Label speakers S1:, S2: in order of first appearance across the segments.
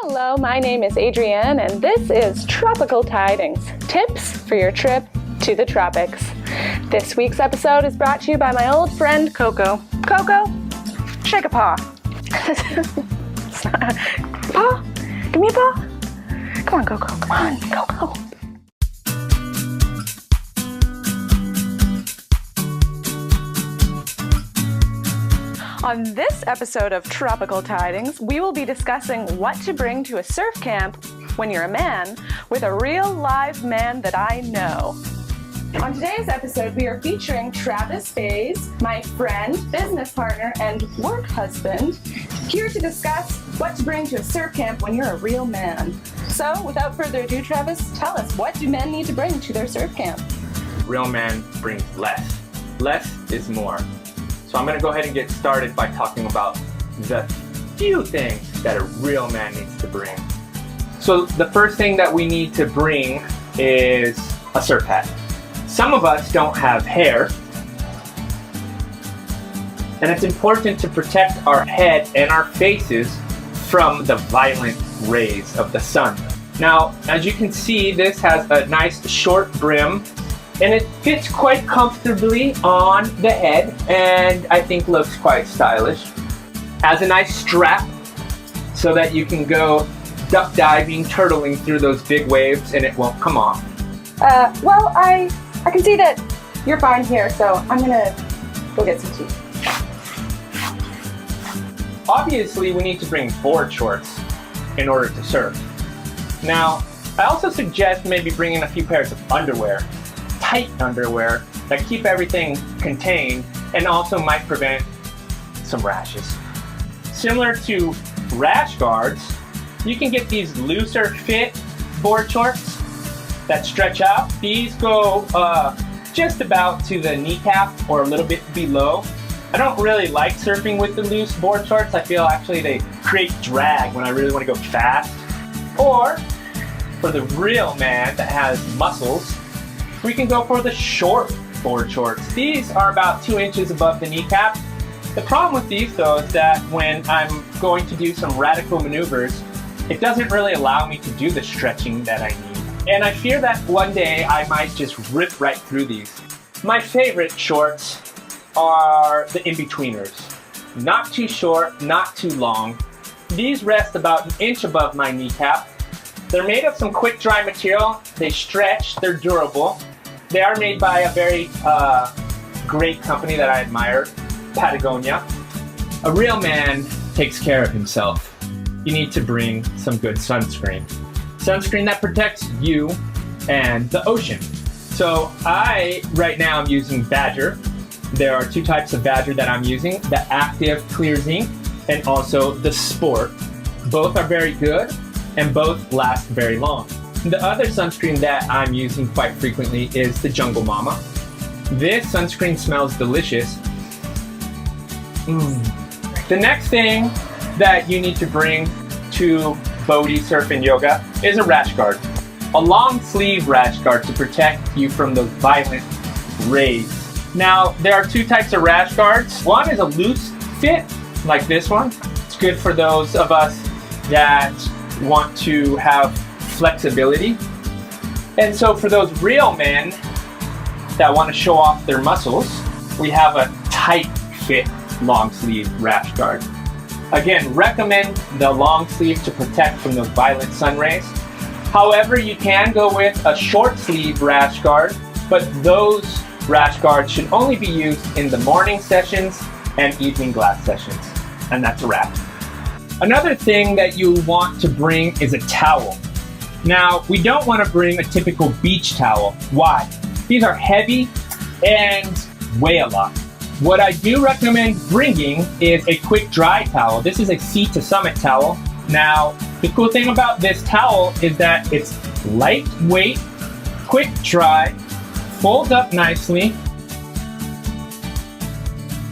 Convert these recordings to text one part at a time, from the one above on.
S1: Hello, my name is Adrianne, and this is Tropical Tidings, tips for your trip to the tropics. This week's episode is brought to you by my old friend Coco. Coco, shake a paw. Paw? Give me a paw. Come on, Coco. Come on, Coco. On this episode of Tropical Tidings, we will be discussing what to bring to a surf camp when you're a man with a real live man that I know. On today's episode, we are featuring Travis Bays, my friend, business partner, and work husband, here to discuss what to bring to a surf camp when you're a real man. So, without further ado, Travis, tell us, what do men need to bring to their surf camp?
S2: Real men brings less. Less is more. So I'm going to go ahead and get started by talking about the few things that a real man needs to bring. So the first thing that we need to bring is a surf hat. Some of us don't have hair, and it's important to protect our head and our faces from the violent rays of the sun. Now, as you can see, this has a nice short brim, and it fits quite comfortably on the head, and I think looks quite stylish. Has a nice strap so that you can go duck diving, turtling through those big waves, and it won't come off.
S1: Well, I can see that you're fine here, so I'm gonna go get some tea.
S2: Obviously, we need to bring board shorts in order to surf. Now, I also suggest maybe bringing a few pairs of underwear. Tight underwear that keep everything contained and also might prevent some rashes. Similar to rash guards, you can get these looser fit board shorts that stretch out. These go just about to the kneecap or a little bit below. I don't really like surfing with the loose board shorts. I feel actually they create drag when I really want to go fast. Or for the real man that has muscles, we can go for the short board shorts. These are about 2 inches above the kneecap. The problem with these though is that when I'm going to do some radical maneuvers, it doesn't really allow me to do the stretching that I need. And I fear that one day I might just rip right through these. My favorite shorts are the in-betweeners. Not too short, not too long. These rest about 1 inch above my kneecap. They're made of some quick dry material. They stretch, they're durable. They are made by a very great company that I admire, Patagonia. A real man takes care of himself. You need to bring some good sunscreen. Sunscreen that protects you and the ocean. So right now I'm using Badger. There are 2 types of Badger that I'm using, the Active Clear Zinc and also the Sport. Both are very good and both last very long. The other sunscreen that I'm using quite frequently is the Jungle Mama. This sunscreen smells delicious. The next thing that you need to bring to Bodhi Surf and Yoga is a rash guard. A long sleeve rash guard to protect you from those violent rays. Now, there are 2 types of rash guards. One is a loose fit, like this one. It's good for those of us that want to have flexibility. And so for those real men that want to show off their muscles, we have a tight fit long sleeve rash guard. Again, recommend the long sleeve to protect from those violent sun rays. However, you can go with a short sleeve rash guard, but those rash guards should only be used in the morning sessions and evening glass sessions. And that's a wrap. Another thing that you want to bring is a towel. Now, we don't want to bring a typical beach towel. Why? These are heavy and weigh a lot. What I do recommend bringing is a quick dry towel. This is a Sea to Summit towel. Now, the cool thing about this towel is that it's lightweight, quick dry, folds up nicely,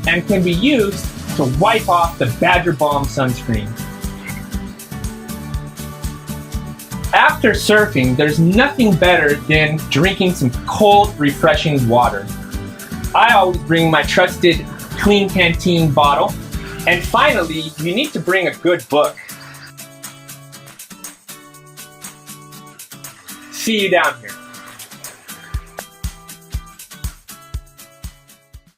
S2: and can be used to wipe off the Badger Balm sunscreen. After surfing, there's nothing better than drinking some cold, refreshing water. I always bring my trusted Clean Canteen bottle. And finally, you need to bring a good book. See you down here.